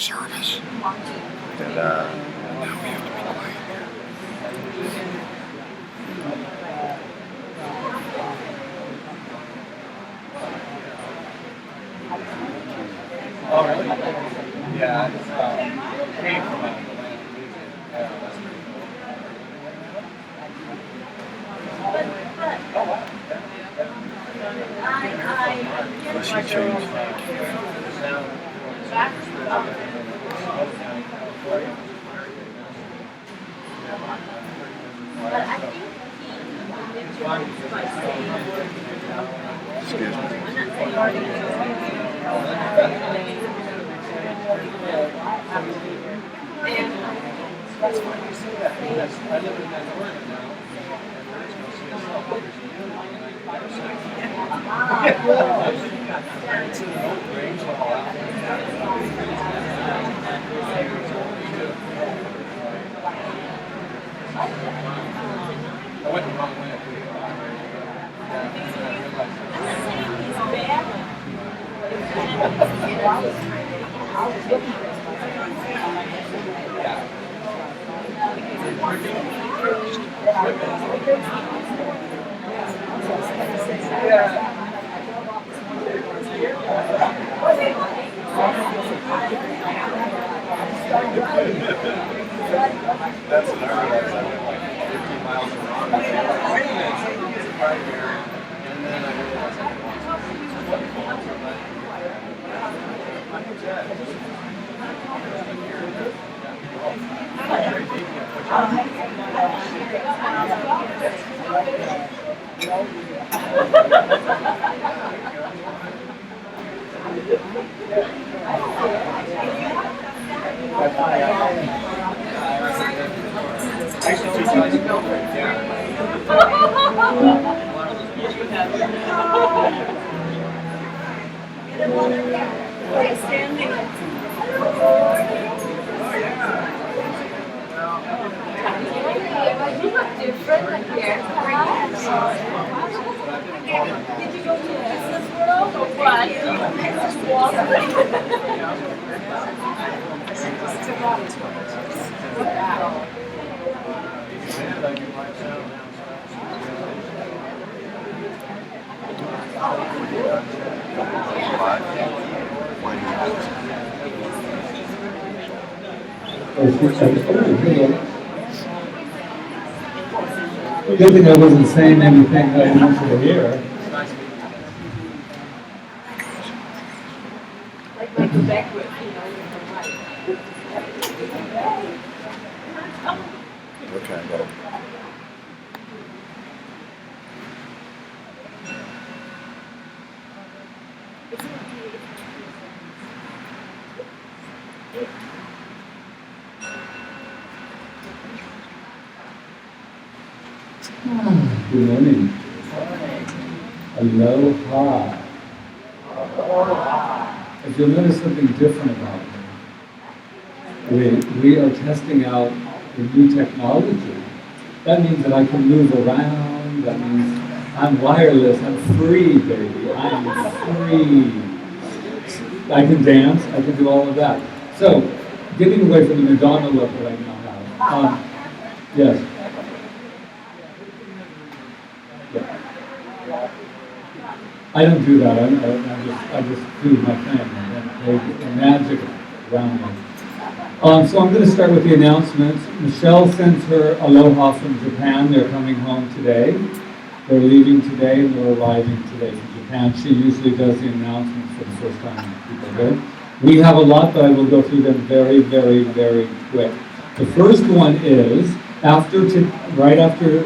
service. And Now we have to be quiet here. Oh, really? Yeah, it's came from a land. Yeah, that's pretty cool. Unless you change. Excuse me. That's funny you say that because I live in Mandalorian now, and there is no CSL Kauai. It's an old range level out there. I went the wrong way. That's an area I went like 15 miles around. Wait a minute, something isn't right here. And then I realized I You look different here. Did you go to business world or what? Just walk. Good thing I wasn't saying anything that I wanted to hear. Like the backward, you know, Okay. Good morning. Aloha. If you'll notice something different about me, we are testing out the new technology. That means that I can move around. That means I'm wireless. I'm free, baby. I'm free. I can dance. I can do all of that. So, getting away from the Madonna look that I now have. Yes. Yeah. I don't do that. I just do my thing. And magic around me. So I'm going to start with the announcements. Michelle sent her aloha from Japan. They're coming home today. They're leaving today and they're arriving today from Japan. She usually does the announcements for the first time people go. We have a lot, but I will go through them very, very, very quick. The first one is, right after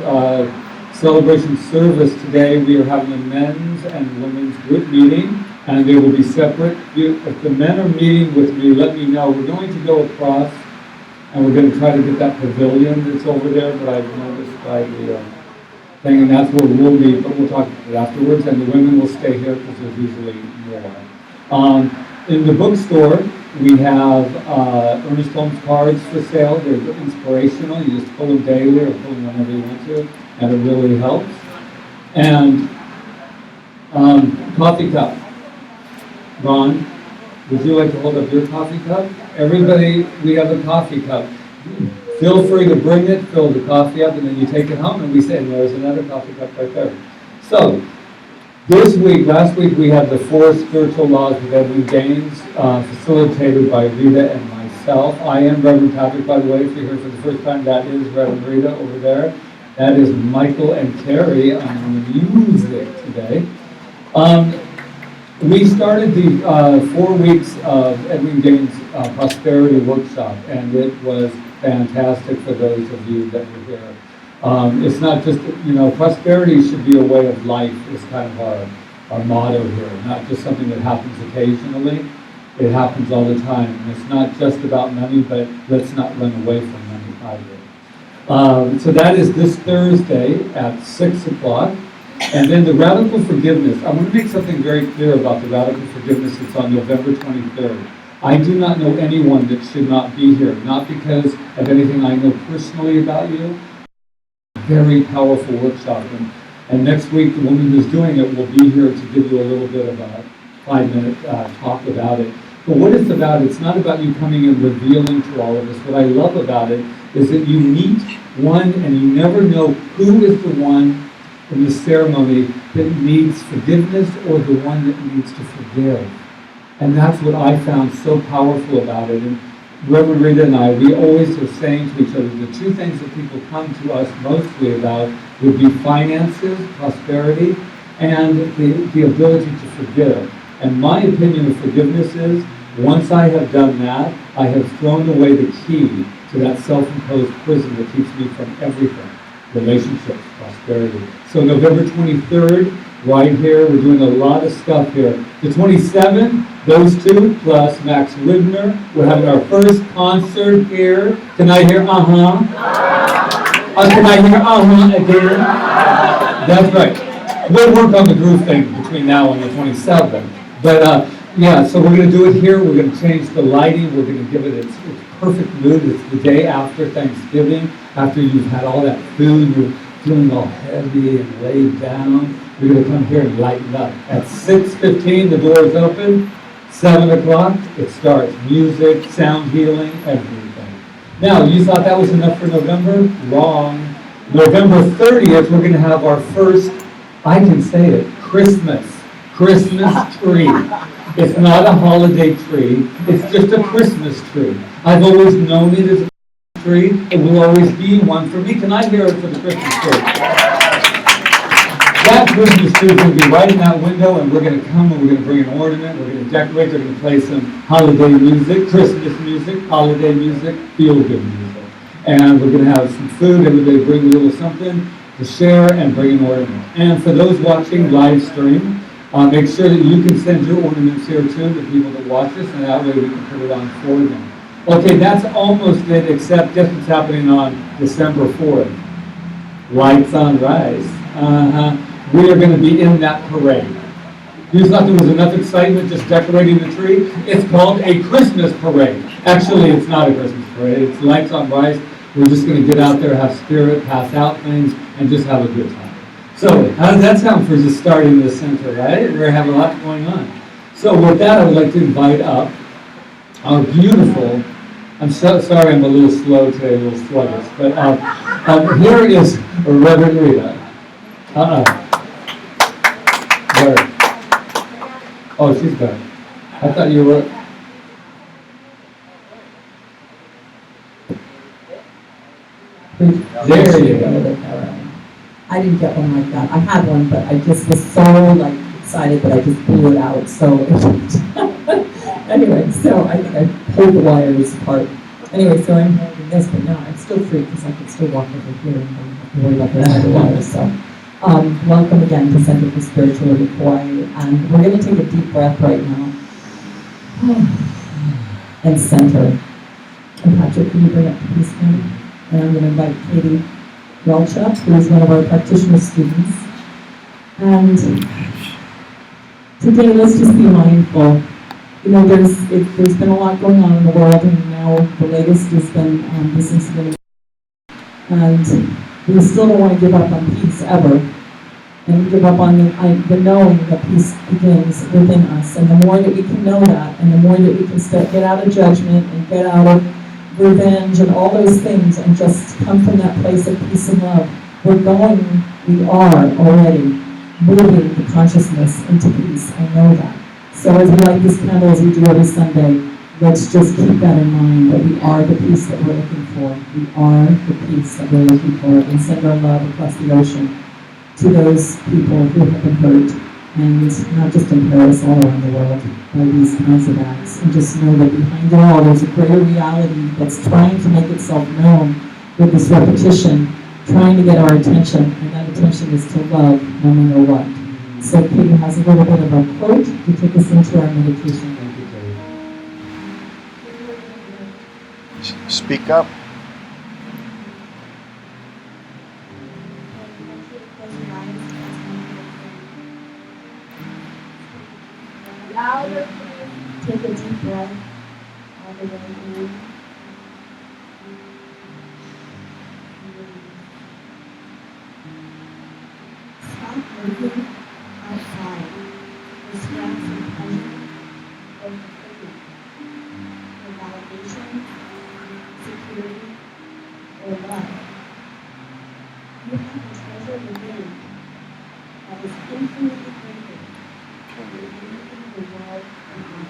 celebration service today, we are having a men's and women's group meeting, and they will be separate. If the men are meeting with me, let me know. We're going to go across, and we're going to try to get that pavilion that's over there, but I've noticed by the thing, and that's where we'll be, but we'll talk about it afterwards, and the women will stay here because there's usually more. In the bookstore, we have Ernest Holmes cards for sale. They're inspirational. You just pull them daily or pull them whenever you want to, and it really helps. And coffee cup. Ron, Would you like to hold up your coffee cup? Everybody, we have a coffee cup. Feel free to bring it, fill the coffee up, and then you take it home, and we say, there's another coffee cup right there. So, last week, we had the 4 spiritual laws of Edwin Gaines, facilitated by Rita and myself. I am Reverend Patrick, by the way, if you're here for the first time. That is Reverend Rita over there. That is Michael and Terry on the music today. We started the 4 weeks of Edwin Gaines' Prosperity Workshop, and it was fantastic for those of you that were here. It's not just, prosperity should be a way of life is kind of our motto here, not just something that happens occasionally. It happens all the time. And it's not just about money, but let's not run away from money either. So that is this Thursday at 6 o'clock. And then the radical forgiveness. I want to make something very clear about the radical forgiveness. It's on November 23rd. I do not know anyone that should not be here, not because of anything I know personally about you. Very powerful workshop. And next week, the woman who's doing it will be here to give you a little bit of a 5-minute talk about it. But what it's about, it's not about you coming and revealing to all of us. What I love about it is that you meet one and you never know who is the one in the ceremony that needs forgiveness or the one that needs to forgive. And that's what I found so powerful about it. And Reverend Rita and I, we always are saying to each other, the 2 things that people come to us mostly about would be finances, prosperity, and the ability to forgive. And my opinion of forgiveness is, once I have done that, I have thrown away the key to that self-imposed prison that keeps me from everything. Relationships, prosperity. So November 23rd, right here, we're doing a lot of stuff here. The 27th, those 2, plus Max Widner. We're having our first concert here. Can I hear uh-huh? Can I hear uh-huh again? That's right. We'll work on the groove thing between now and the 27th. But yeah, so we're going to do it here. We're going to change the lighting. We're going to give it its perfect mood. It's the day after Thanksgiving, after you've had all that food, you're feeling all heavy and laid down. We're going to come here and lighten up. At 6:15, the door is open. 7 o'clock, it starts. Music, sound healing, everything. Now, you thought that was enough for November? Wrong. November 30th, we're going to have our first, I can say it, Christmas tree. It's not a holiday tree. It's just a Christmas tree. I've always known it as a tree. It will always be one for me. Can I hear it for the Christmas tree? That Christmas tree is going to be right in that window, and we're going to come and we're going to bring an ornament. We're going to decorate. They're going to play some holiday music, Christmas music, holiday music, feel-good music. And we're going to have some food. Everybody bring a little something to share and bring an ornament. And for those watching live stream, make sure that you can send your ornaments here too to people that watch us, and that way we can put it on for them. Okay, that's almost it, except guess what's happening on December 4th? Lights on Rice. We are going to be in that parade. You thought there was enough excitement just decorating the tree? It's called a Christmas parade. Actually, it's not a Christmas parade. It's Lights on Rice. We're just going to get out there, have spirit, pass out things, and just have a good time. So, how does that sound for just starting the center, right? We're going to have a lot going on. So with that, I would like to invite up our beautiful, I'm so sorry I'm a little slow today, a little sluggish, but here is Reverend Rita. Where? Oh, she's back. I thought you were... There you go. I didn't get one like that. I had one, but I just was so excited that I just blew it out. So anyway, so I think I pulled the wires apart. Anyway, so I'm holding this, but now I'm still free because I can still walk over here and don't have to worry about the other wires. So welcome again to Center for Spirituality Kauai, and we're going to take a deep breath right now and center. And Patrick, can you bring up the peace card? And I'm going to invite Katie Welchup, who is one of our practitioner students. And today, let's just be mindful. You know, there's been a lot going on in the world, and now the latest has been this incident. And we still don't want to give up on peace ever. and we give up on the knowing that peace begins within us. And the more that we can know that, and the more that we can get out of judgment and get out of revenge and all those things and just come from that place of peace and love, we are already moving the consciousness into peace. I know that. So as we light this candle, as we do every Sunday, let's just keep that in mind, that we are the peace that we're looking for. We are the peace that we're looking for, and send our love across the ocean to those people who have been hurt, and not just in Paris, all around the world, by these kinds of acts. And just know that behind it all, there's a greater reality that's trying to make itself known with this repetition, trying to get our attention, and that attention is to love no matter what. So Katie has a little bit of a quote to take us into our meditation. Speak up. Louder, please. Take a deep breath all the way in. Stop looking outside for scraps of pleasure or fulfillment, for validation, security, or love. You have a treasure within that is infinitely greater than anything the world can offer.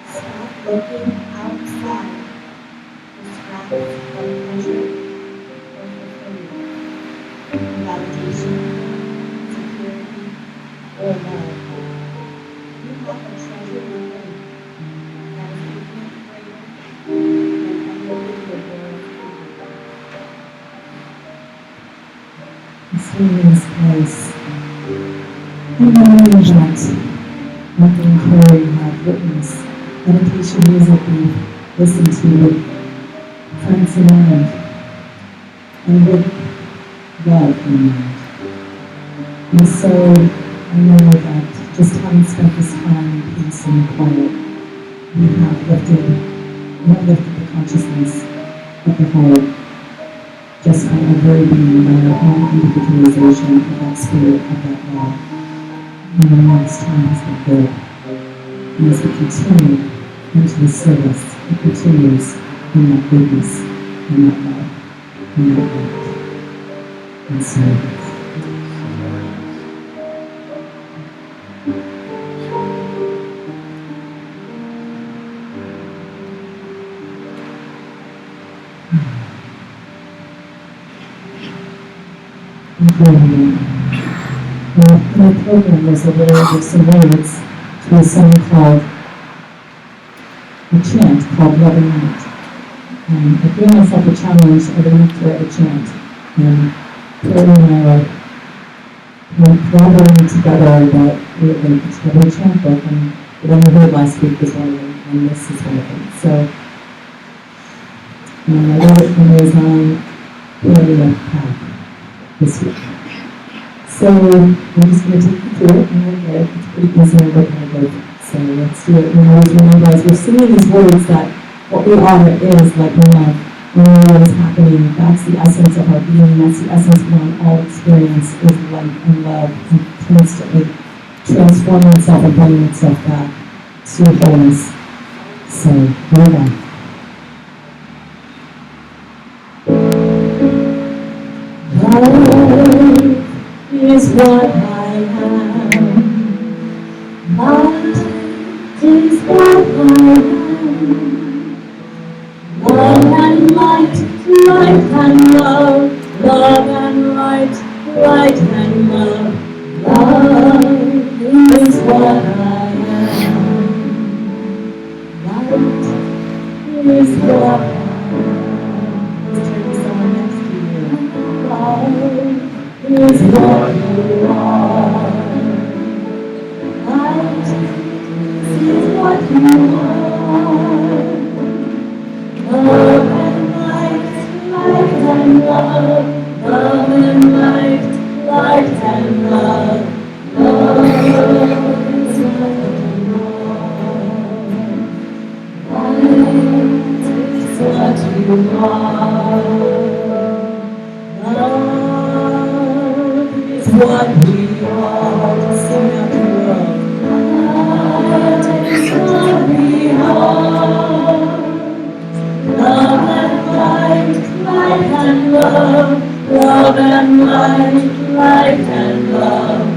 Stop looking outside for scraps of pleasure or fulfillment, validation, security, or love. You have a treasure within that is infinitely greater than anything the world can Staying in this place, and knowing that Rita and Corey have witnessed meditation music we've listened to with friends around, and with love in mind. And so I know that just having spent this time in peace and in quiet, we have lifted the consciousness of the whole, just by our very being, by our own individualization of that spirit, of that love. And I know this time has been good. And as we continue into the service, it continues in that goodness, in that love, in that light, and service. In our program, there's some words to a song called, a chant called Loving Night. I gave myself a challenge every week to write a chant. And Perry and I are collaborating together that we have a chant book, and the one we heard last week was one of them, and this is one of them. So, I wrote it from Resign Earlier Path this week. So I'm just going to take you through it, and we'll get it. It's pretty easy and we're kind of good. So let's do it. And always remember, as we're singing these words, that what we are is like love. When love is happening, that's the essence of our being. That's the essence of our all experience is light and love, and constantly transforming itself and bringing itself back to wholeness. So here we go. Is what I am. Light is what I am. Love and light, light and love. Love and light, light and love. Love is what I am. Light is what I am. Let's turn to someone next to you. Love is what you are. Light is what you are. Love and light, light and love. Love and light, light and love. Love is what you are. Light is what you are. Love is what we are. Sing out the world. Love is what we are. Love and light, light and love. Love and light, light and love.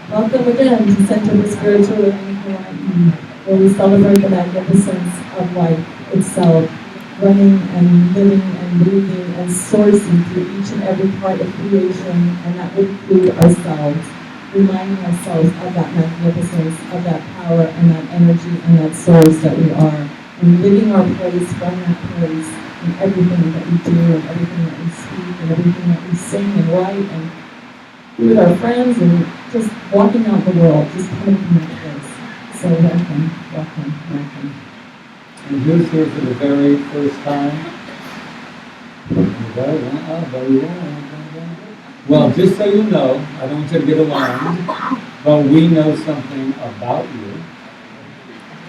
Welcome again to Center for Spiritual Living Kaua'i, where we celebrate the magnificence of life itself, running and living and breathing and sourcing through each and every part of creation, and that would include ourselves, reminding ourselves of that magnificence, of that power and that energy and that source that we are, and living our place from that place in everything that we do and everything that we speak and everything that we sing and write and with our friends and just walking out the world, just coming from that place. So welcome. And who's here for the very first time? Well, just so you know, I don't want you to get alarmed, but we know something about you.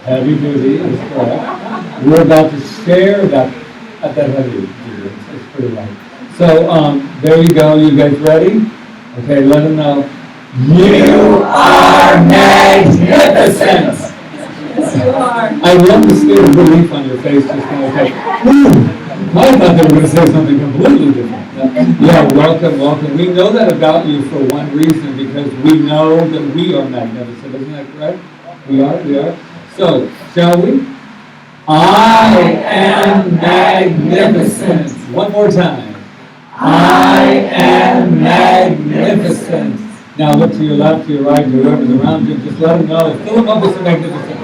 Heavy duty is correct. We're about to share that heavy duty. It's pretty light. So there you go. You guys ready? Okay, let them know. You are magnificent! Yes, you are. I love the state of relief on your face, just kind of like, I thought they were going to say something completely different. Yeah, welcome. We know that about you for one reason, because we know that we are magnificent. Isn't that correct? We are. So, shall we? I am magnificent. One more time. I am magnificent. Now look to your left, to your right, to whoever's around you. Just let them know. Fill them up with some magnificence.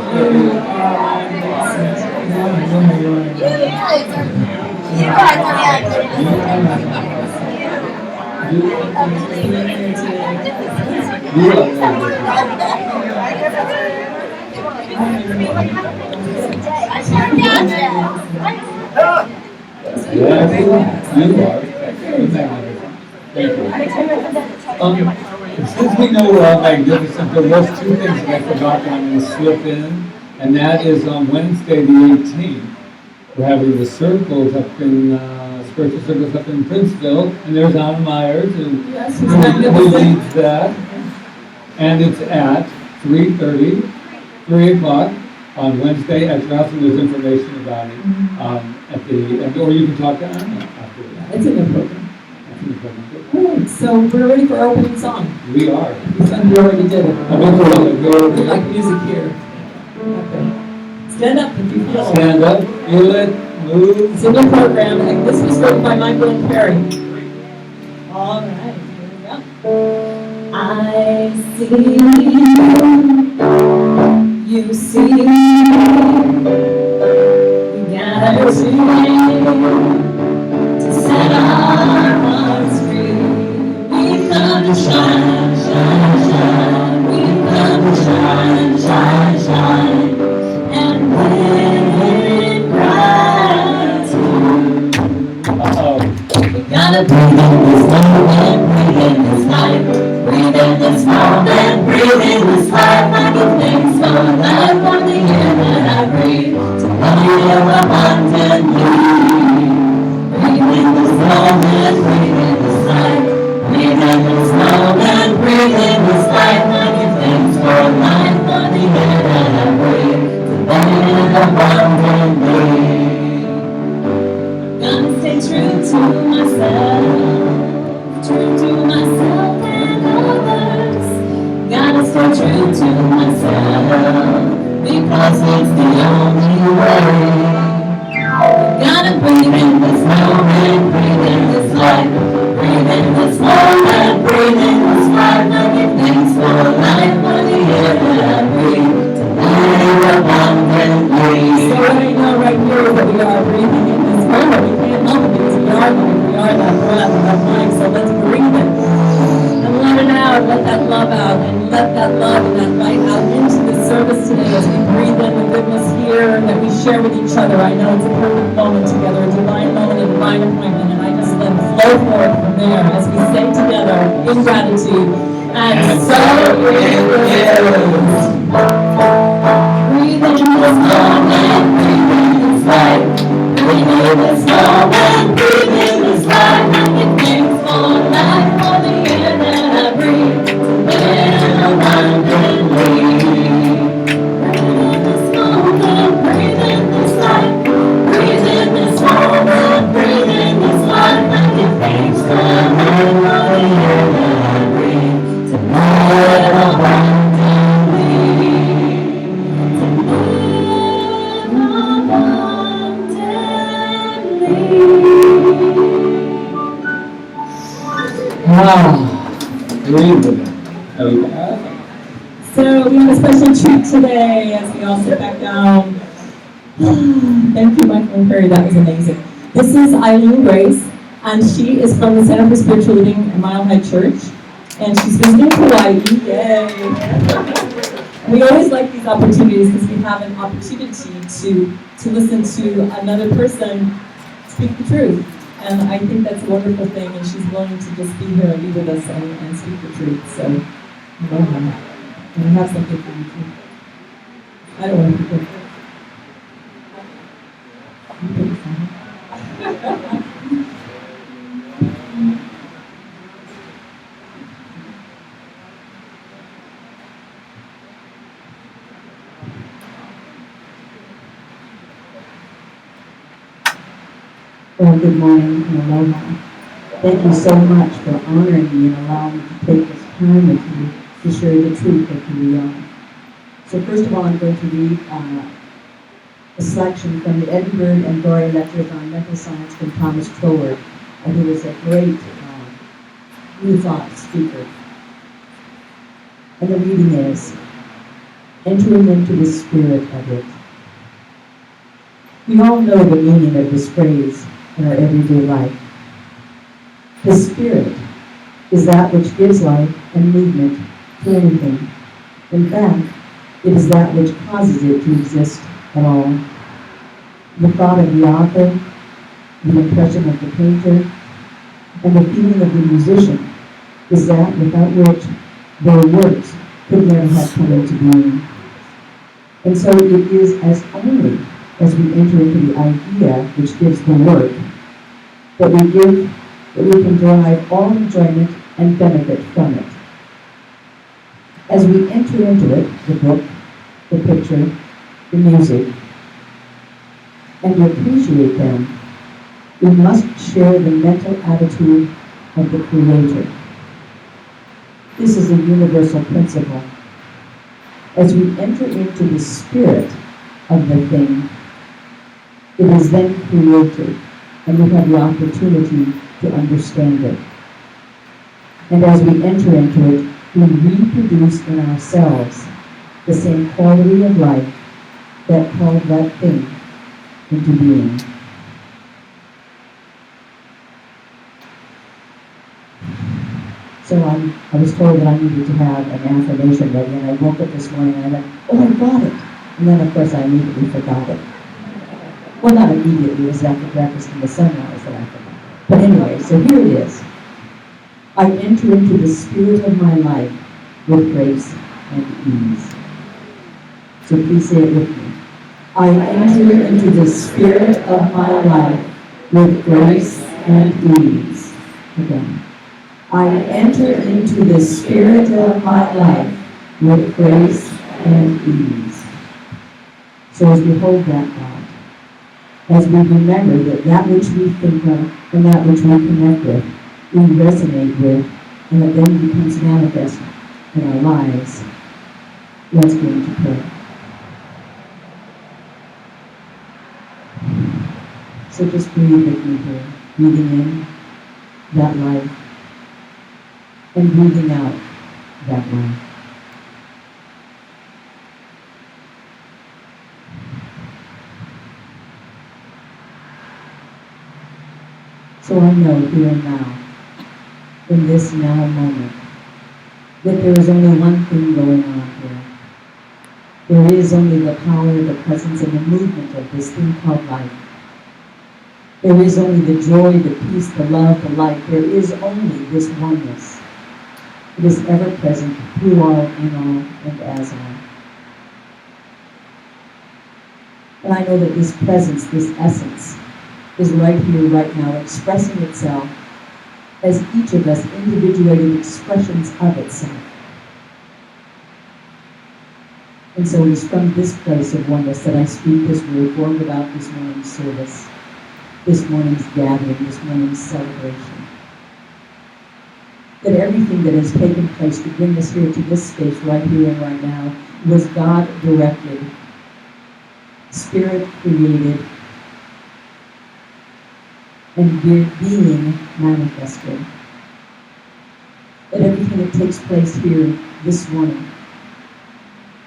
You are. Since we know we're all magnificent, there was two things that I forgot that I'm going to slip in, and that is on Wednesday the 18th. We're having the circles up in, spiritual circles up in Princeville, and there's Anna Myers, who leads that. And it's at 3:30, 3 o'clock on Wednesday at your house, and there's information about it at the, or you can talk to Anna after that. It's in the program. All right, so we're ready for our opening song. We are. We already did it. We like music here. Okay. Stand up if you feel it. Stand up, feel it, move. It's in the program, and this was written by Michael and Perry. All right, here we go. I see you see we gather to set our hearts free. We've come to shine, shine, shine. We've come to shine, shine, shine. And when bright we gotta breathe in this moment, breathe in this life. Breathe in this moment, breathe in this life. I give thanks for life, for the air that I breathe, to live abundantly. Breathe in this moment, breathe in this life. Breathe in this moment, breathe in this life. true to myself, because it's the only way. Gotta breathe in this moment, breathe in this life, breathe in this moment, breathe in this life. I give thanks for life, for the air that I breathe, to live abundantly. So right now, right here, is that we are breathing in this moment. We can't help it because we are life, we are that breath, that life. So let's breathe it and let it out, let that love out, and let that love and that light out into the service today as we breathe in the goodness here that we share with each other. I know it's a perfect moment together, a divine moment, a divine appointment, and I just let it flow forth from there as we say together in gratitude. And so it is. Breathe in this moment, breathe in this life, breathe in this moment, breathe in this life. I give thanks for life, for the air that I breathe, to live abundantly. Breathe in this moment, breathe in this life, breathe in this moment, breathe in this life. I give thanks for life, for the air that I breathe, to live abundantly. To live abundantly. Ah, breathe with it. So we have a special treat today as we all sit back down. Thank you, Michael and Perry, that was amazing. This is Eileen Grace, and she is from the Center for Spiritual Living at Mile High Church, and she's visiting Kauai. Yay! We always like these opportunities because we have an opportunity to listen to another person speak the truth. And I think that's a wonderful thing, and she's willing to just be here and be with us and speak the truth. So, I love her. And we have something for you too. I don't want to put it. Well, good morning and aloha. Thank you so much for honoring me and allowing me to take this time with you to share the truth of who we are. So first of all, I'm going to read a selection from the Edinburgh and Dory Lectures on Mental Science from Thomas Troward, who is a great New Thought speaker. And the reading is, entering into the spirit of it. We all know the meaning of this phrase in our everyday life. The spirit is that which gives life and movement to anything. In fact, it is that which causes it to exist at all. The thought of the author, the impression of the painter, and the feeling of the musician is that without which their works could never have come into being. And so it is as only as we enter into the idea which gives the work that we can derive all enjoyment and benefit from it. As we enter into it, the book, the picture, the music, and to appreciate them, we must share the mental attitude of the Creator. This is a universal principle. As we enter into the spirit of the thing, it is then created, and we have the opportunity to understand it. And as we enter into it, we reproduce in ourselves the same quality of life that called that thing into being. So I was told that I needed to have an affirmation ready, and I woke up this morning and I went, oh, I got it. And then, of course, I immediately forgot it. Well, not immediately, it was after breakfast and the sunrise that I forgot. But anyway, so here it is. I enter into the spirit of my life with grace and ease. So please say it with me. I enter into the spirit of my life with grace and ease. Again. I enter into the spirit of my life with grace and ease. So as we hold that thought, as we remember that which we think of and that which we connect with, we resonate with, and it then becomes manifest in our lives, Let's go into prayer. So just breathe with me here, breathing in that life and breathing out that life. So I know here and now, in this now moment, that there is only one thing going on here. There is only the power, the presence, and the movement of this thing called life. There is only the joy, the peace, the love, the light. There is only this oneness. It is ever present through all, in all, and as all. And I know that this presence, this essence, is right here, right now, expressing itself as each of us individuated expressions of itself. And so it is from this place of oneness that I speak this word formed about this morning's service, this morning's gathering, this morning's celebration. That everything that has taken place to bring us here to this space right here and right now was God-directed, Spirit-created, and being manifested. That everything that takes place here this morning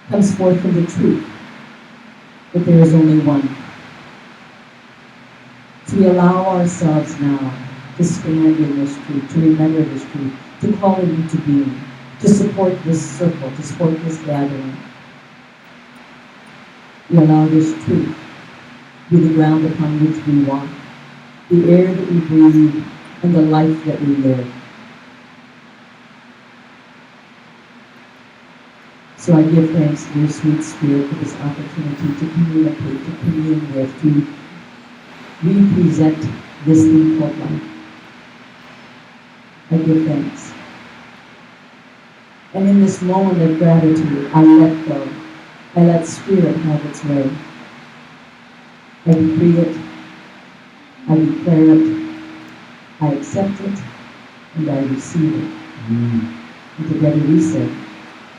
comes forth from the truth that there is only one. So we allow ourselves now to stand in this truth, to remember this truth, to call it into being, to support this circle, to support this gathering. We allow this truth be the ground upon which we walk, the air that we breathe, and the life that we live. So I give thanks to your sweet Spirit for this opportunity to communicate, to commune with, to represent this thing called life. I give thanks. And in this moment of gratitude, I let go. I let Spirit have its way. I decree it. I declare it. I accept it. And I receive it. And together we say,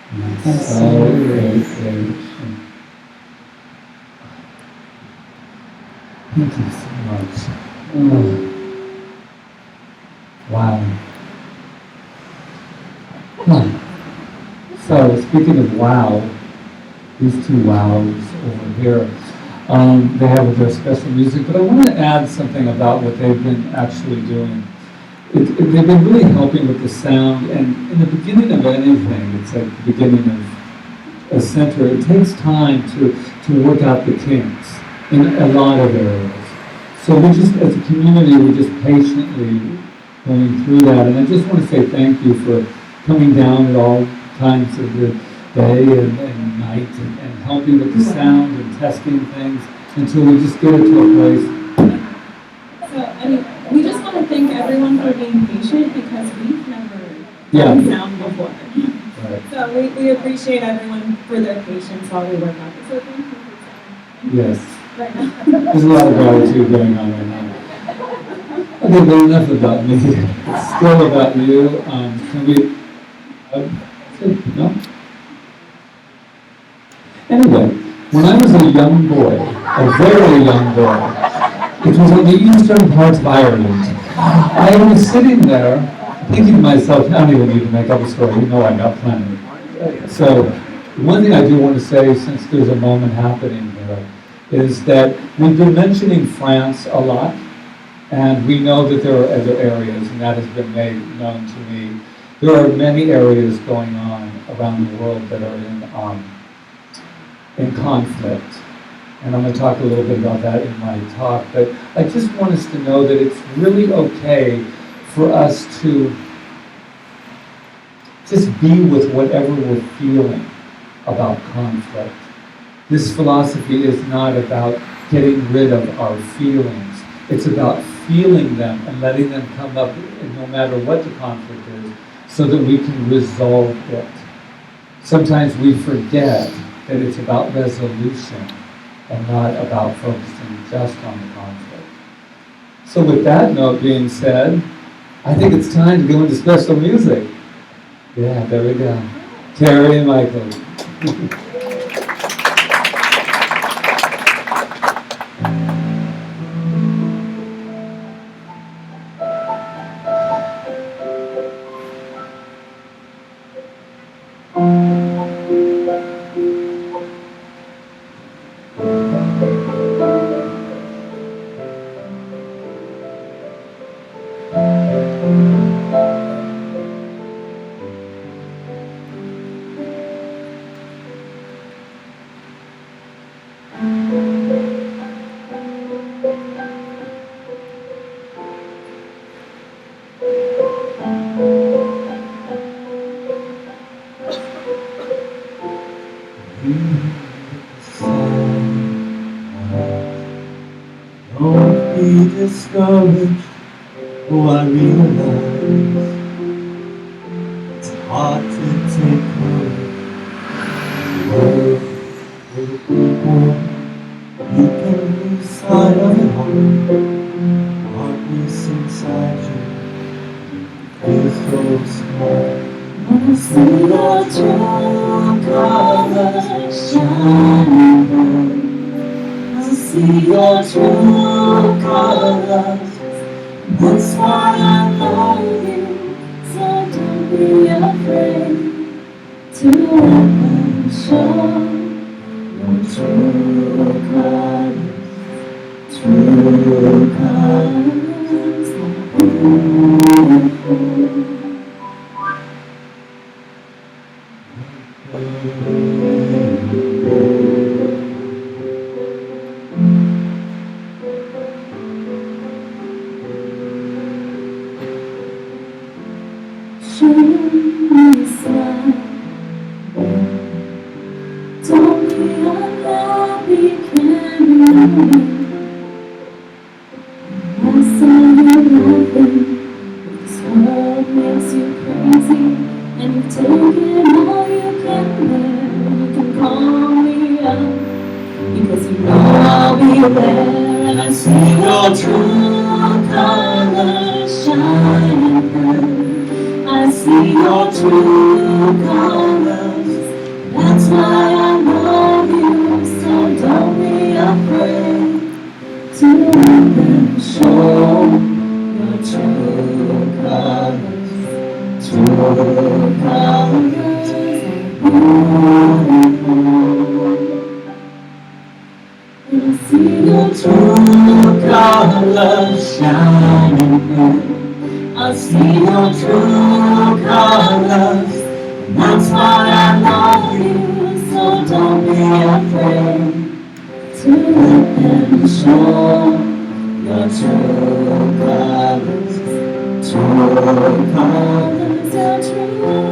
and so it is. Thank you so much. Oh. Wow. So, speaking of wow, these two wows over here, they have their special music, but I want to add something about what they've been actually doing. They've been really helping with the sound, and in the beginning of anything, it's like the beginning of a center, it takes time to work out the kinks in a lot of areas. So we just, as a community, we're just patiently going through that, and I just want to say thank you for coming down at all times of the day and night and helping with the sound and testing things until we just get it to a place. So, we just want to thank everyone for being patient because we've never Yeah. done sound before. Right. So we appreciate everyone for their patience while we work on it. So thank you for sound. Yes. Right now. There's a lot of gratitude going on right now. Okay, but enough about me. It's still about you. Can we... no? Anyway, when I was a young boy, a very young boy, it was on the eastern parts of Ireland. I was sitting there thinking to myself, I don't even need to make up a story, you know I got plenty. So, one thing I do want to say, since there's a moment happening here, is that we've been mentioning France a lot, and we know that there are other areas, and that has been made known to me. There are many areas going on around the world that are in conflict. And I'm going to talk a little bit about that in my talk, but I just want us to know that it's really okay for us to just be with whatever we're feeling about conflict. This philosophy is not about getting rid of our feelings. It's about feeling them and letting them come up no matter what the conflict is so that we can resolve it. Sometimes we forget that it's about resolution and not about focusing just on the conflict. So with that note being said, I think it's time to go into special music. Yeah, there we go. Terry and Michael. Don't be discouraged, oh I realize it's hard to take courage. Work for the people, you can lose sight of it all. Darkness inside you feels so small. When I see your true colors shining bright, I see your true colors. That's why I love you. So don't be afraid to let them show your true colors. True colors are beautiful. Show me a smile. Don't be unhappy, can you know? I saw you laughing. This world makes you crazy, and you've taken all you can bear. You can call me up, because you know I'll be there. And I see your true colors shining bright. I see your true colors. That's why I love you. So don't be afraid to let them show your true colors. True colors are beautiful. I see your true colors shining bright. I see your true colors. That's why I love you. So don't be afraid to let them show your true colors. True colors, your true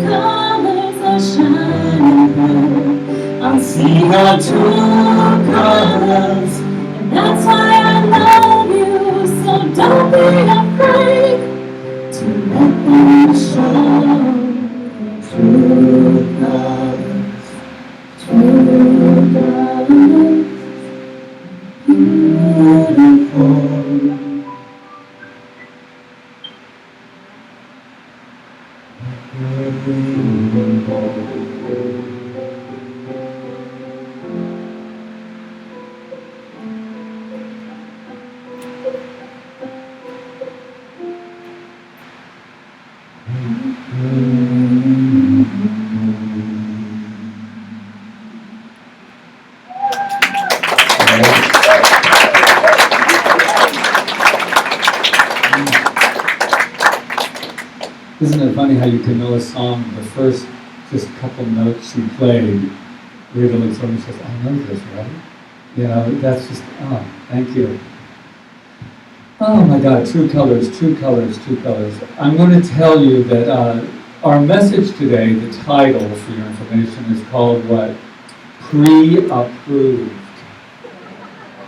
colors are shining bright. I see your true colors, and that's why I love you. So don't be afraid to let them show your true colors. True colors, beautiful. Isn't it funny how you can know a song, the first just couple notes you played, Rita looks over and says, I know this, right? You know, that's just, oh, thank you. Oh my God, true colors, true colors, true colors. I'm going to tell you that our message today, the title for your information, is called what? Pre-approved.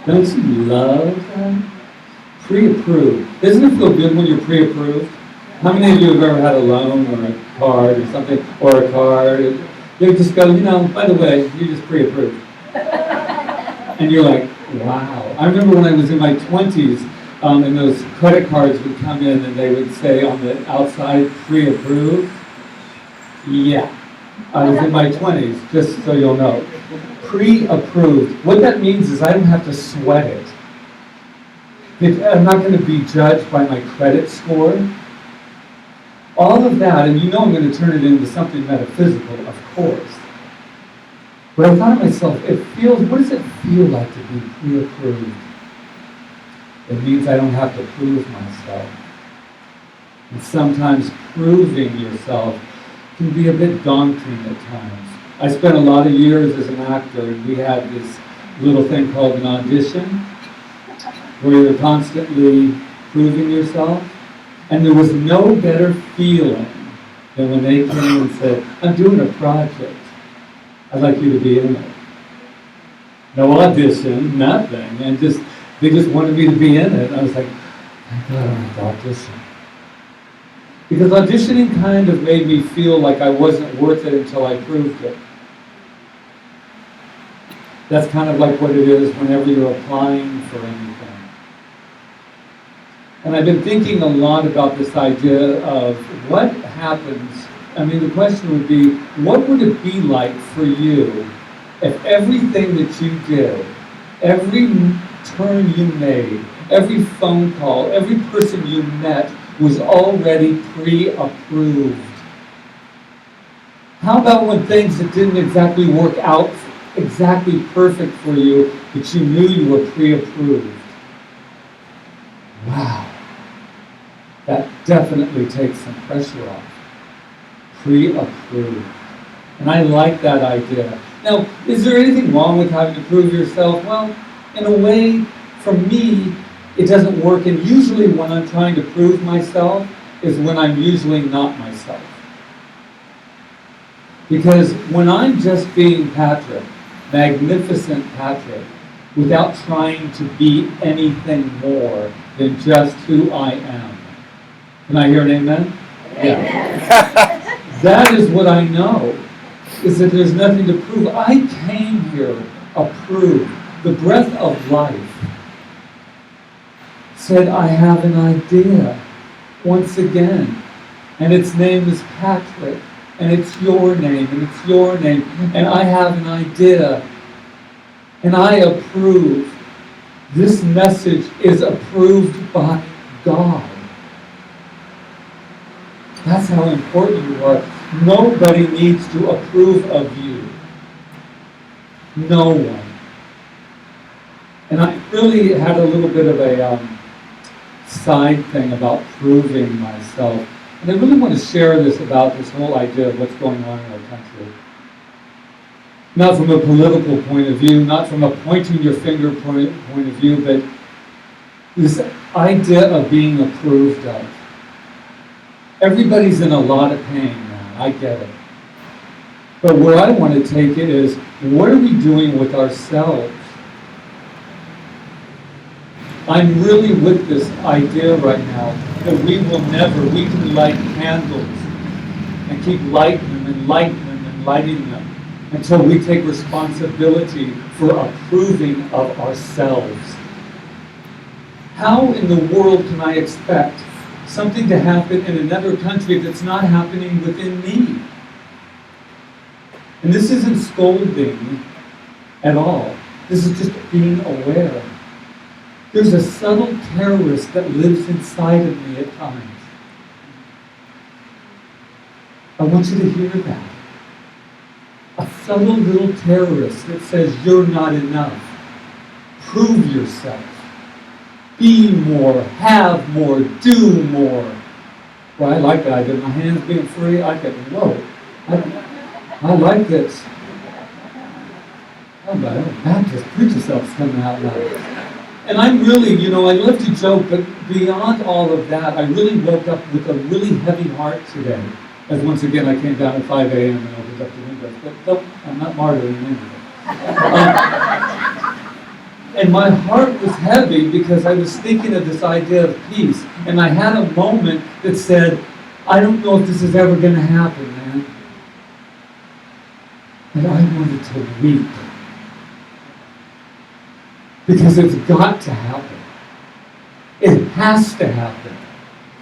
Don't you love that? Pre-approved. Doesn't it feel good when you're pre-approved? How many of you have ever had a loan or a card or something, or a card? You just go, you know, by the way, you're just pre-approved. And you're like, wow. I remember when I was in my 20s, and those credit cards would come in and they would say on the outside, pre-approved. Yeah, I was in my 20s, just so you'll know. Pre-approved. What that means is I don't have to sweat it. I'm not going to be judged by my credit score. All of that, and you know I'm going to turn it into something metaphysical, of course. But I thought to myself, what does it feel like to be pre-approved? It means I don't have to prove myself. And sometimes proving yourself can be a bit daunting at times. I spent a lot of years as an actor, and we had this little thing called an audition, where you're constantly proving yourself. And there was no better feeling than when they came and said, I'm doing a project. I'd like you to be in it. No audition, nothing. And they just wanted me to be in it. And I was like, thank God I don't have to audition. Because auditioning kind of made me feel like I wasn't worth it until I proved it. That's kind of like what it is whenever you're applying for anything. And I've been thinking a lot about this idea of what happens. I mean, the question would be, what would it be like for you if everything that you did, every turn you made, every phone call, every person you met was already pre-approved? How about when things that didn't exactly work out exactly perfect for you, but you knew you were pre-approved? Wow. That definitely takes some pressure off. Pre-approved. And I like that idea. Now, is there anything wrong with having to prove yourself? Well, in a way, for me, it doesn't work. And usually when I'm trying to prove myself is when I'm usually not myself. Because when I'm just being Patrick, magnificent Patrick, without trying to be anything more than just who I am. Can I hear an amen? Yeah. That is what I know, is that there's nothing to prove. I came here approved. The breath of life said, I have an idea, once again, and its name is Patrick, and it's your name, and it's your name, and I have an idea, and I approve. This message is approved by God. That's how important you are. Nobody needs to approve of you. No one. And I really had a little bit of a side thing about proving myself. And I really want to share this about this whole idea of what's going on in our country. Not from a political point of view, not from a pointing your finger point of view, but this idea of being approved of. Everybody's in a lot of pain now, I get it. But where I want to take it is, what are we doing with ourselves? I'm really with this idea right now that we can light candles and keep lighting them and lighting them and lighting them until we take responsibility for approving of ourselves. How in the world can I expect something to happen in another country that's not happening within me? And this isn't scolding at all. This is just being aware. There's a subtle terrorist that lives inside of me at times. I want you to hear that. A subtle little terrorist that says you're not enough. Prove yourself. Be more, have more, do more. Well, I like that idea. My hands being free, I get, whoa. I like this. Oh, but Baptist preacher stuff's coming out loud. And I'm really, I love to joke, but beyond all of that, I really woke up with a really heavy heart today. As once again, I came down at 5 a.m. and opened up the windows. But nope, I'm not martyring anything. And my heart was heavy because I was thinking of this idea of peace. And I had a moment that said, I don't know if this is ever going to happen, man. And I wanted to weep. Because it's got to happen. It has to happen.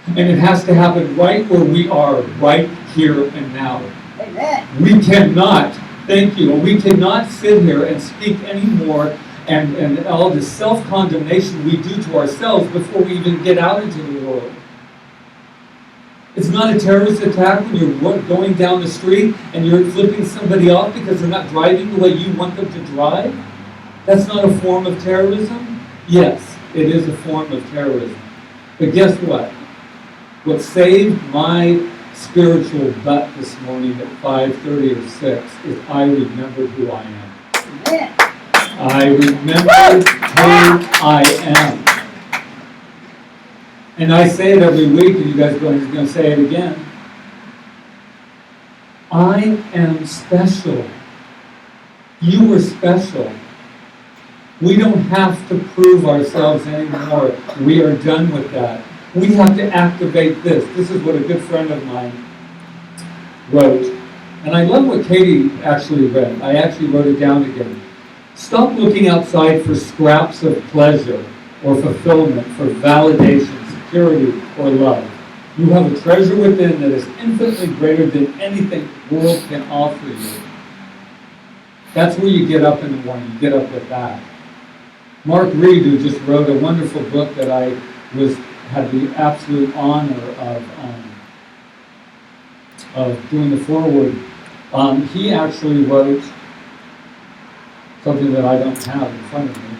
And it has to happen right where we are, right here and now. We cannot, thank you, we cannot sit here and speak anymore and all the self-condemnation we do to ourselves before we even get out into the world. It's not a terrorist attack when you're going down the street and you're flipping somebody off because they're not driving the way you want them to drive. That's not a form of terrorism? Yes, it is a form of terrorism. But guess what? What saved my spiritual butt this morning at 5:30 or 6 is I remembered who I am. I remembered who I am. And I say it every week, and you guys are going to say it again. I am special. You are special. We don't have to prove ourselves anymore. We are done with that. We have to activate this. This is what a good friend of mine wrote. And I love what Katie actually read. I actually wrote it down again. Stop looking outside for scraps of pleasure or fulfillment, for validation, security, or love. You have a treasure within that is infinitely greater than anything the world can offer you. That's where you get up in the morning. You get up with that. Mark Reed, who just wrote a wonderful book that I had the absolute honor of doing the foreword, he actually wrote something that I don't have in front of me.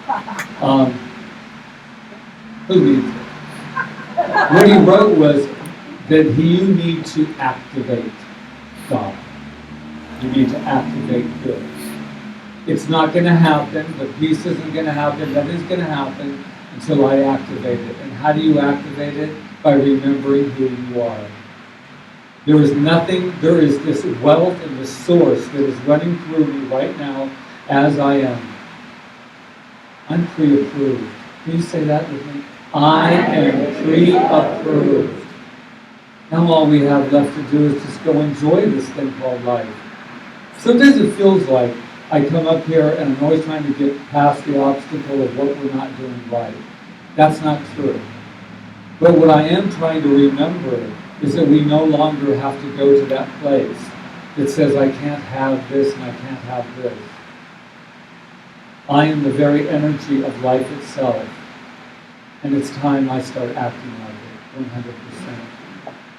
Who needs it? What he wrote was that you need to activate God. You need to activate good. It's not going to happen. The peace isn't going to happen. Nothing's going to happen until I activate it. And how do you activate it? By remembering who you are. There is this wealth and this source that is running through me right now as I am. I'm pre-approved. Can you say that with me? I am pre-approved. Now all we have left to do is just go enjoy this thing called life. Sometimes it feels like I come up here and I'm always trying to get past the obstacle of what we're not doing right. That's not true. But what I am trying to remember is that we no longer have to go to that place that says I can't have this and I can't have this. I am the very energy of life itself. And it's time I start acting like it, 100%.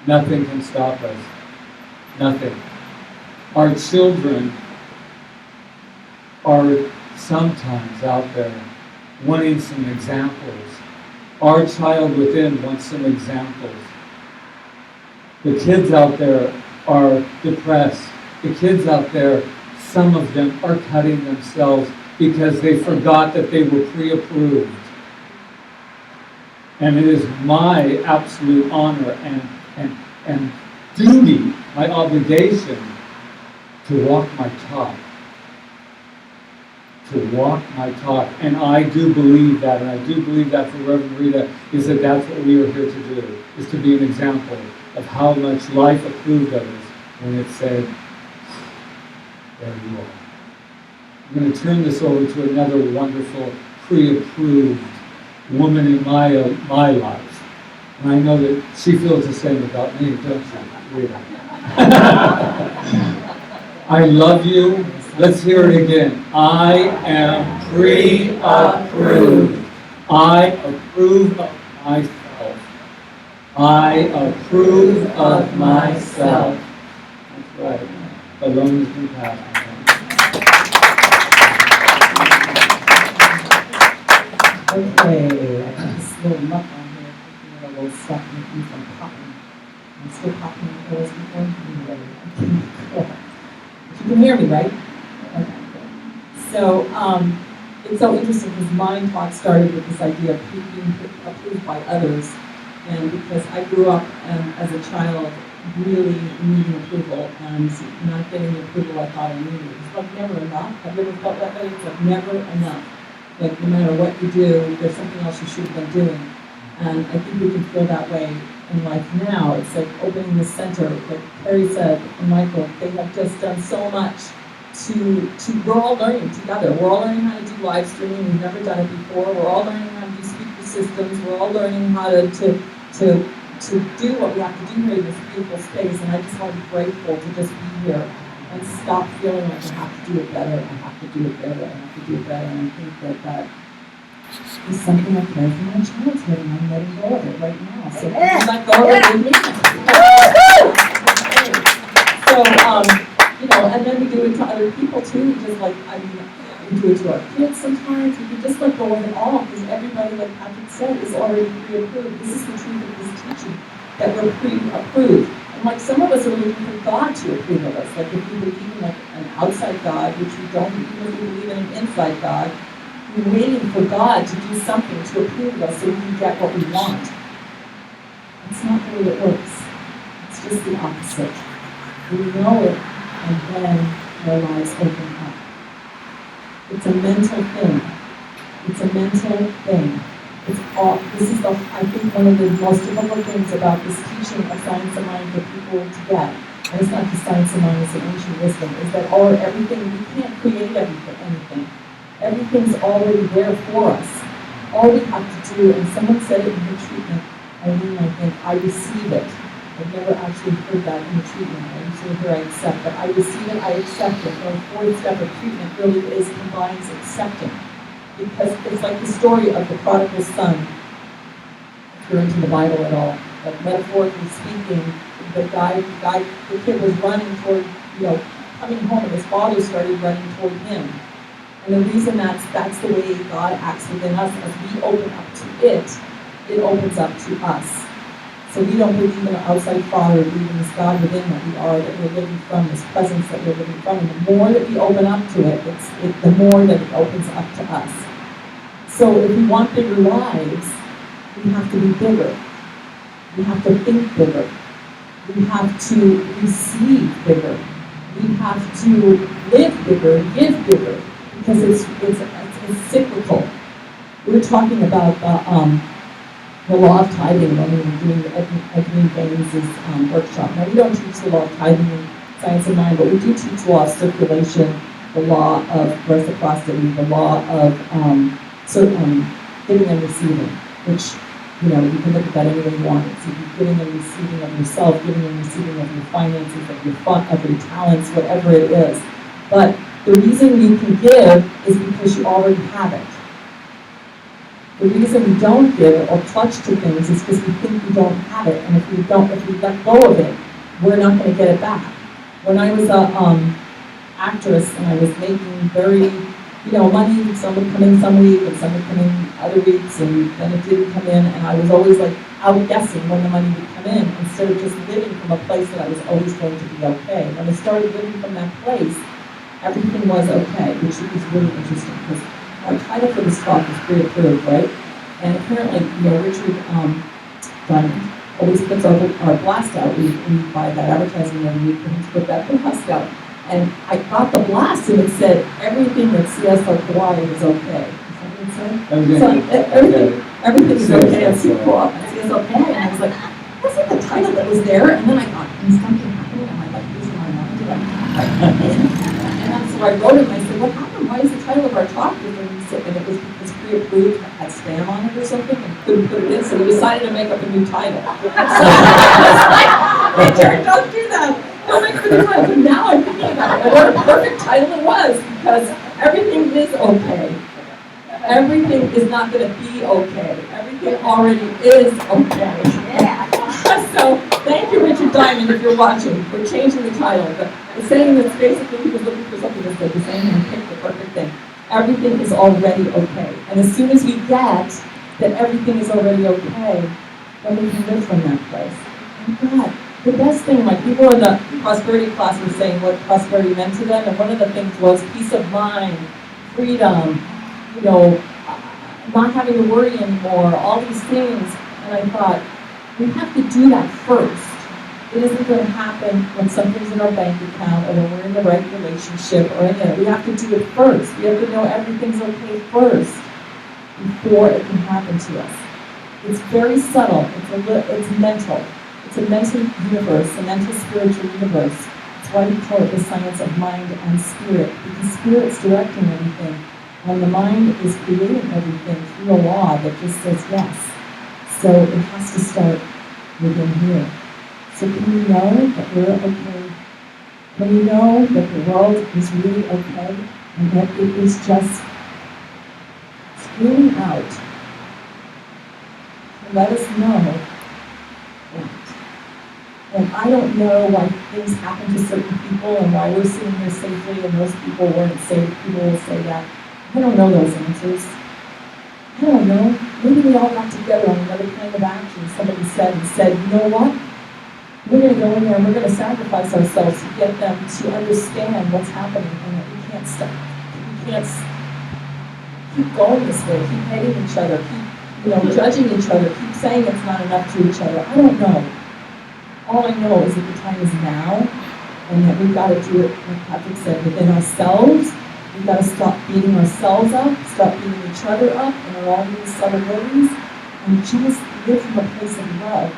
Nothing can stop us. Nothing. Our children are sometimes out there wanting some examples. Our child within wants some examples. The kids out there are depressed. The kids out there, some of them are cutting themselves because they forgot that they were pre-approved. And it is my absolute honor and duty, my obligation, to walk my talk. To walk my talk. And I do believe that, and I do believe that for Reverend Rita, is that that's what we are here to do, is to be an example of how much life approved of us when it said, there you are. I'm going to turn this over to another wonderful, pre-approved woman in my life. And I know that she feels the same about me, don't you, Rita? I love you. Let's hear it again. I am pre-approved. I approve of myself. I approve of myself. That's right. Alone has been passed. Okay, I got this little muck on here, thinking that will stop me from popping. I'm still popping the pills before. But you can hear me, right? Okay, good. So, it's so interesting because my talk started with this idea of being approved by others. And because I grew up as a child really needing approval and not getting the approval I thought I needed. It's like never enough. Have you ever felt that way? It's like never enough. Like no matter what you do, there's something else you should have been doing. And I think we can feel that way in life now. It's like opening the center, like Carrie said, and Michael, they have just done so much to we're all learning together. We're all learning how to do live streaming. We've never done it before. We're all learning how to do speaker systems. We're all learning how to to do what we have to do here in this beautiful space, and I just want to be grateful to just be here and stop feeling like I have to do it better, I have to do it better, I have to do it better, and I think that is something I carry from my childhood, and I'm letting go of it right now. So please let go of it with me. So, and then we do it to other people too. We just we do it to our kids sometimes. We can just let go of it all because everybody, like Patrick said, is already pre-approved. This is the truth of this teaching, that we're pre-approved. And like some of us are looking for God to approve of us. Like if we believe in like an outside God, which we don't, even if we believe in an inside God, we're waiting for God to do something to approve of us so we can get what we want. That's not the way it works. It's just the opposite. We know it, and then our lives open up. It's a mental thing. It's a mental thing. This is I think one of the most difficult things about this teaching of science of mind for people to get, and it's not just science of mind, it's an ancient wisdom, is that everything, we can't create anything. Everything's already there for us. All we have to do, and someone said it in the treatment, I think, I receive it. I've never actually heard that in the treatment. I usually hear I accept, but I receive it, I accept it. The fourth step of treatment really combines accepting. Because it's like the story of the prodigal son. If you're into the Bible at all, like metaphorically speaking, the kid was running toward, coming home, and his father started running toward him. And the reason that's the way God acts within us, as we open up to it opens up to us. So we don't believe in an outside Father, we believe in this God within that we are, that we're living from, this presence that we're living from. And the more that we open up to it, the more that it opens up to us. So if we want bigger lives, we have to be bigger. We have to think bigger. We have to receive bigger. We have to live bigger, give bigger. Because it's cyclical. We were talking about the law of tithing when we were doing Edwin Baines' workshop. Now, we don't teach the law of tithing in Science of Mind, but we do teach the law of circulation, the law of reciprocity, the law of giving and receiving, which, you can look at that any way you want. It's giving and receiving of yourself, giving and receiving of your finances, of your fun, of your talents, whatever it is. But the reason you can give is because you already have it. The reason we don't give or clutch to things is because we think we don't have it, and if we let go of it, we're not going to get it back. When I was a actress and I was making very, money, some would come in some week and some would come in other weeks, and then it didn't come in, and I was always like outguessing when the money would come in instead of just living from a place that I was always going to be okay. When I started living from that place, everything was okay, which is really interesting because our title for this talk is pre-approved, right? And apparently, Richard Diamond always puts our blast out. We buy that advertising every week for him to put that blast out. And I got the blast and it said, everything at CSL Kauai is okay. Is that what it said? Everything is okay at CSL Kauai. And I was like, that's like the title that was there. And then I thought, is something happening? Am I losing my mind? And so I wrote it and I said, what happened? Why is the title of our talk different? And it was because pre-approved had spam on it or something and couldn't put it in, so we decided to make up a new title. So Richard, don't do that. Don't make up a new title. But now I'm thinking about it. What a perfect title it was, because everything is okay. Everything is not going to be okay. Everything already is okay. Yeah. So thank you, Richard Diamond, if you're watching. We're changing the title. But the saying that's basically he was looking for something that's like the same and picked the perfect thing. Everything is already okay. And as soon as we get that everything is already okay, then we can live from that place. And God, the best thing, like people in the prosperity class were saying what prosperity meant to them, and one of the things was peace of mind, freedom, not having to worry anymore, all these things. And I thought, we have to do that first. It isn't going to happen when something's in our bank account or when we're in the right relationship or anything. We have to do it first. We have to know everything's okay first before it can happen to us. It's very subtle. It's mental. It's a mental universe, a mental spiritual universe. That's why we call it the science of mind and spirit, because spirit's directing everything, and the mind is creating everything through a law that just says yes. So it has to start within here. So can we know that we're okay? Can we know that the world is really okay and that it is just screaming out to let us know that? And I don't know why things happen to certain people and why we're sitting here safely and those people weren't safe. People will say that. I don't know those answers. I don't know. Maybe we all got together on another kind of action. Somebody said, you know what? We're going to go in there and we're going to sacrifice ourselves to get them to understand what's happening and that we can't stop. We can't keep going this way, keep hating each other, keep judging each other, keep saying it's not enough to each other. I don't know. All I know is that the time is now and that we've got to do it, like Patrick said, within ourselves. We've got to stop beating ourselves up, stop beating each other up in our own subtle ways, and just live from a place of love.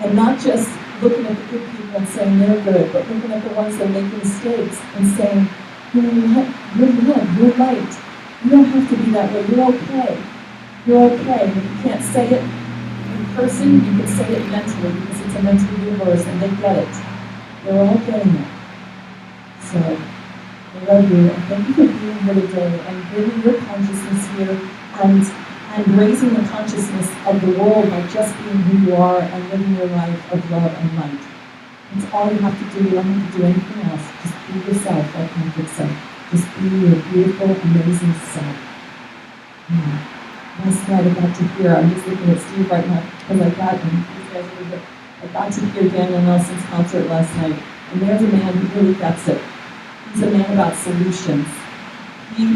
And not just looking at the good people and saying they're good, but looking at the ones that are making mistakes and saying, you're love, you're light. You don't have to be that way, you're okay. You're okay. And if you can't say it in person, you can say it mentally, because it's a mental universe and they get it. They're all getting it. So, I love you, and thank you for being here today and bringing your consciousness here and raising the consciousness of the world by just being who you are and living your life of love and light. That's all you have to do. You don't have to do anything else. Just be yourself, like Patrick said. Just be your beautiful, amazing self. Last night I got to hear, I'm just looking at Steve right now, because I got to hear Daniel Nelson's concert last night, and there's a man who really gets it. He's a man about solutions. He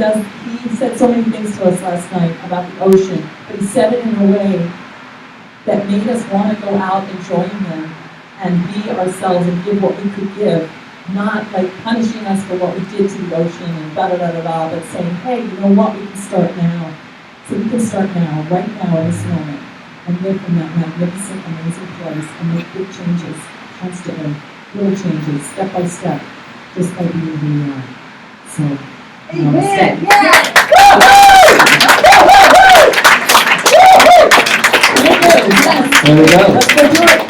said so many things to us last night about the ocean, but he said it in a way that made us want to go out and join him and be ourselves and give what we could give, not like punishing us for what we did to the ocean and da-da-da-da-da, but saying, hey, you know what, we can start now. So we can start now, right now, in this moment, and live in that magnificent, amazing place and make big changes, constantly, little changes, step by step, just by being who you are. So, Amen. namaste. There we go. Let's go do it.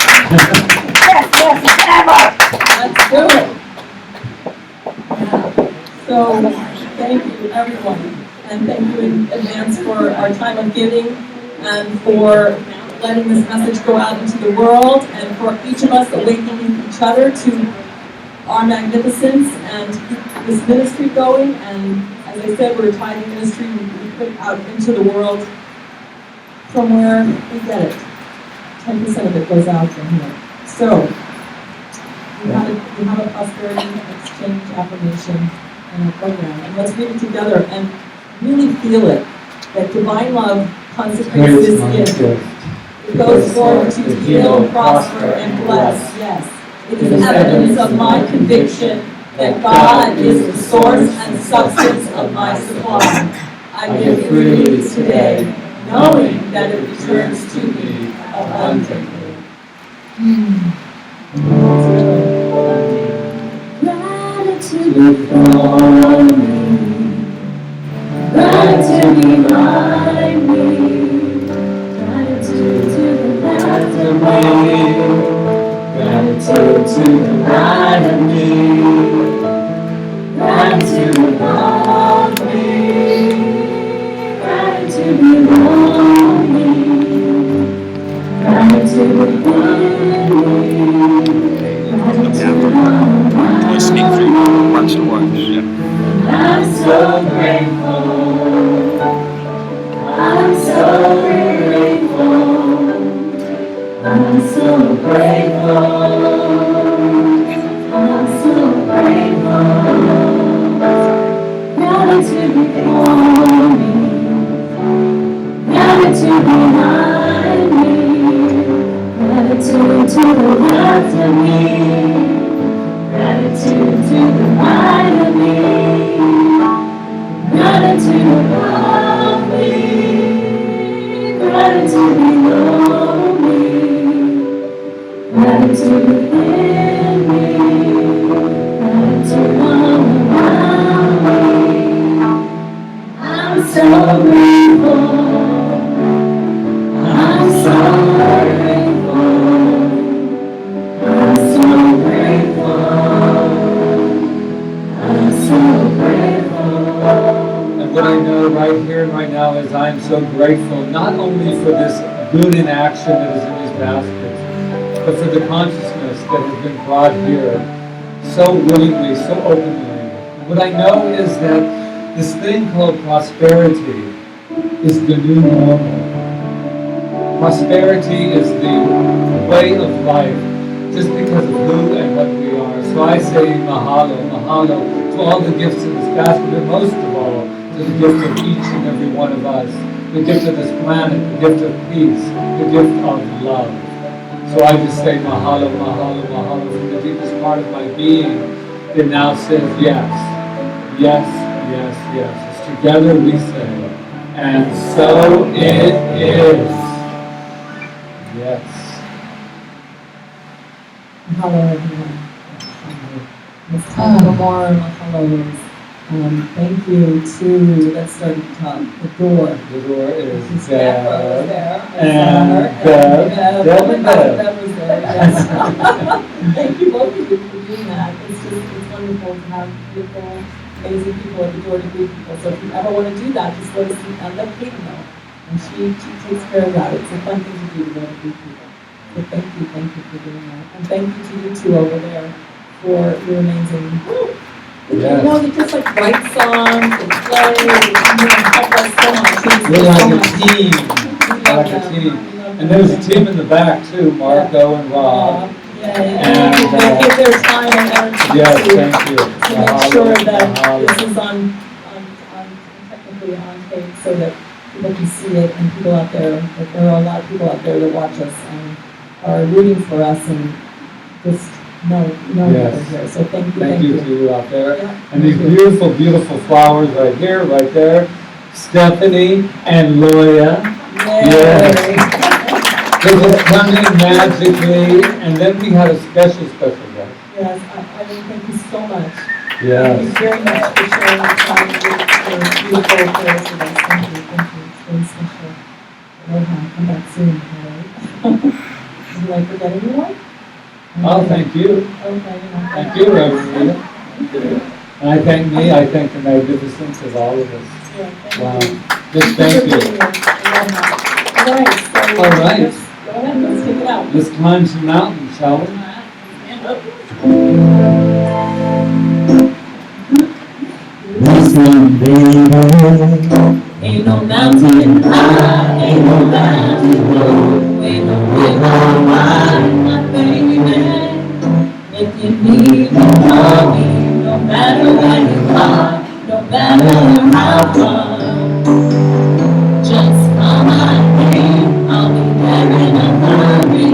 Let's do it. So, thank you, everyone. And thank you in advance for our time of giving and for letting this message go out into the world and for each of us awakening each other to our magnificence and keep this ministry going. And as I said, we're a tithing ministry. We put it out into the world from where we get it. 10% of it goes out from here. So, we have a prosperity exchange affirmation and a program. And let's read it together and really feel it, that divine love consecrates this gift. It goes forward to heal, prosper, and bless. Yes. It is evidence of my conviction that God is the source and substance of my supply. I give freely today, knowing that it returns to me abundantly. Gratitude for me. Gratitude remind me, gratitude to the left of me, gratitude to the right of me, gratitude above me, gratitude below me, gratitude within me, gratitude all around Sneak me. through, watch the watch. I'm so grateful. I'm so grateful. I'm so grateful. I'm so grateful. Gratitude before me. Gratitude behind me. Gratitude to the left of me. Gratitude to the right of me. Gratitude above me. Gratitude below me. Gratitude within me. Gratitude all around me. I'm so grateful. I'm so grateful. what I know right here and right now is I am so grateful, not only for this good in action that is in these baskets, but for the consciousness that has been brought here so willingly, so openly. And what I know is that this thing called prosperity is the new normal. Prosperity is the way of life, just because of who and what we are. So I say mahalo, mahalo to all the gifts in this basket, but most of all, to the gift of each and every one of us, the gift of this planet, the gift of peace, the gift of love. So I just say mahalo, mahalo, mahalo from the deepest part of my being that now says yes, yes, yes, yes. As together we say, and so it is. Yes. Mahalo, everyone. Let's talk more mahalos. Thank you to, let's start at the top, the door. The door is Deb was there. there. And Deb Deb. was there, yes. Thank you both of you for doing that. It's wonderful to have beautiful, amazing people at the door to greet people. So if you ever want to do that, just let us let Kate know. And she takes care of that. It's a fun thing to do to go to greet people. So thank you for doing that. And thank you to you two over there for your amazing. You know, they just like write songs and play and help us so much. We're like a team. We're like a team. And there's a team in the back too, Marco and Rob. And they give their time and energy Yes, to thank you. make sure that this is on technically on tape so that people can see it and people out there, that there are a lot of people out there that watch us and are rooting for us and just know that we're here. So thank you. Thank you to you out there. Yeah, And these beautiful, beautiful flowers right here, right there. Stephanie and Loya. Yes. They just come in magically, and then we had a special guest. Yes, I mean, thank you so much. Yes. Thank you very much for sharing the time with your beautiful prayers with us. Thank you. It's very special. Aloha, come back soon, all right? Did I forget anyone? Oh, thank you. Okay, Thank you, Reverend Rita. And I thank me, I thank the magnificence of all of us. Yeah, thank Wow. you. Just thank you. All right, so All right. go ahead, let's take it out. Let's climb some mountains, shall we? Listen, baby, ain't no mountain high, ain't no mountain low, ain't no river wide, my baby. If you need me, call me, no matter where you are, no matter how far. Just call my name, I'll be there in a hurry.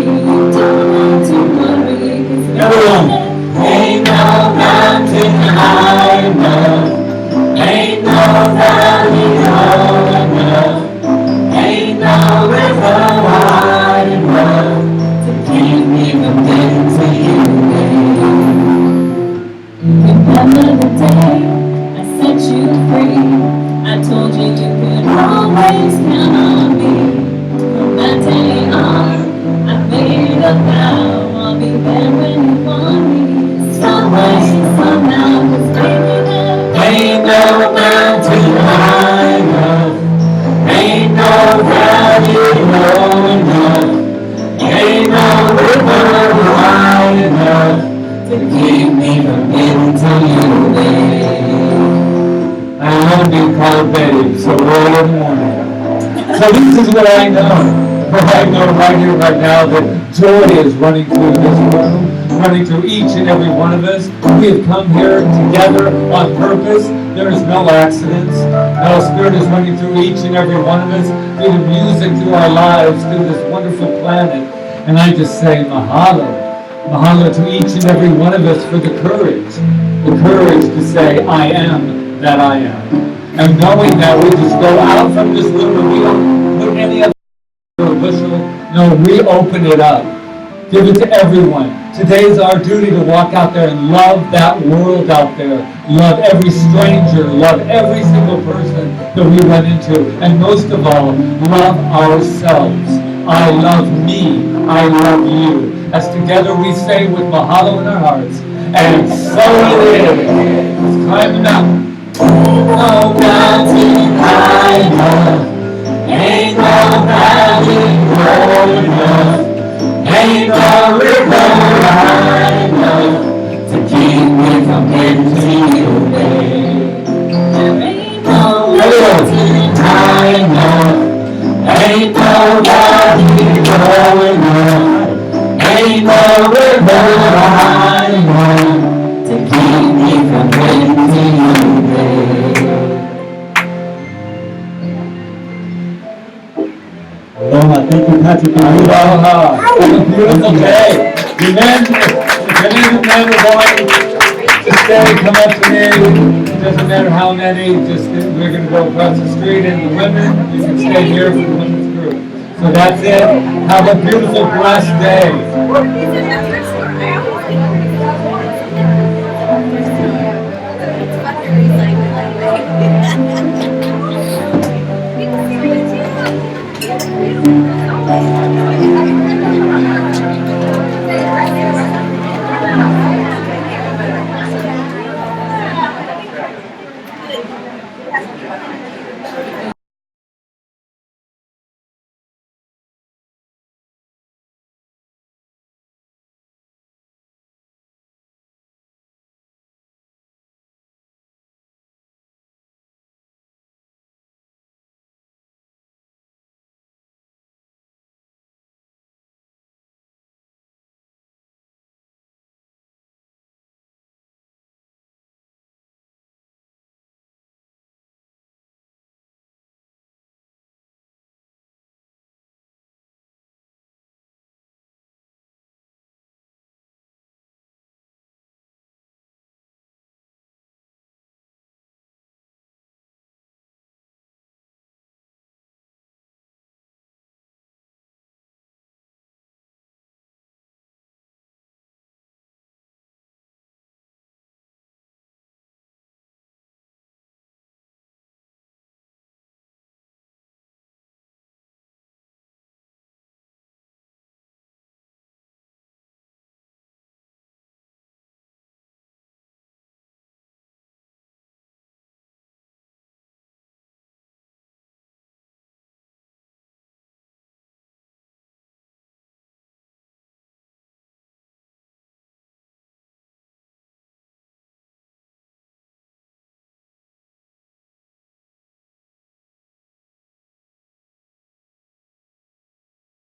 Don't have to worry, 'cause Everyone. ain't no mountain high enough. Ain't no valley low enough. Ain't no river wide enough to keep me from getting to you, babe. Remember the day I set you free? I told you you could always count on me. From that day on, I made a vow I'll be there when you want me. Some way, somehow, 'cause baby, ain't no mountain high enough. Ain't no valley low enough. Ain't no river wide enough to keep me from getting to you, babe. I want to be called babe, so early in the morning. So this is what I know. What I know right here, right now, that joy is running through this room, running through each and every one of us. We have come here together on purpose. There is no accidents. No, Spirit is running through each and every one of us, through the music, through our lives, through this wonderful planet. And I just say mahalo. Mahalo to each and every one of us for the courage to say, I am that I am. And knowing that we just go out from this room and we don't put any other bushel. No, we open it up. Give it to everyone. Today is our duty to walk out there and love that world out there. Love every stranger. Love every single person that we run into. And most of all, love ourselves. I love me. I love you. As together we say with mahalo in our hearts. And so it is. Let's climb the mountain. No mountain Thank you, Patrick. Aloha. Have a beautiful day. You men, if any of the men are going to stay, come up to me. It doesn't matter how many, just we're going to go across the street. And the women, you can stay here for the women's group. So that's it. Have a beautiful, blessed day.